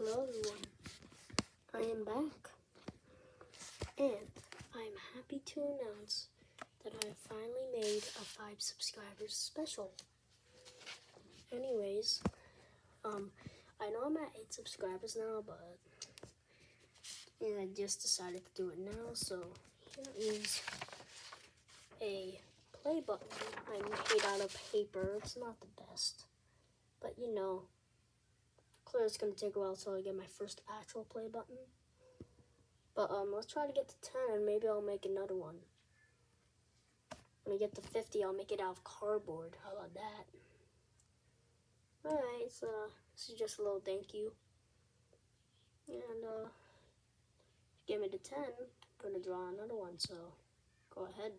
Hello everyone, I am back, and I am happy to announce that I have finally made a 5 subscribers special. Anyways, I know I'm at 8 subscribers now, but I just decided to do it now, so here is a play button I made out of paper. It's not the best, but you know, clearly it's going to take a while until I get my first actual play button. But let's try to get to 10 and maybe I'll make another one. When I get to 50, I'll make it out of cardboard. How about that? Alright, so this is just a little thank you. And get me to 10, I'm going to draw another one, so go ahead.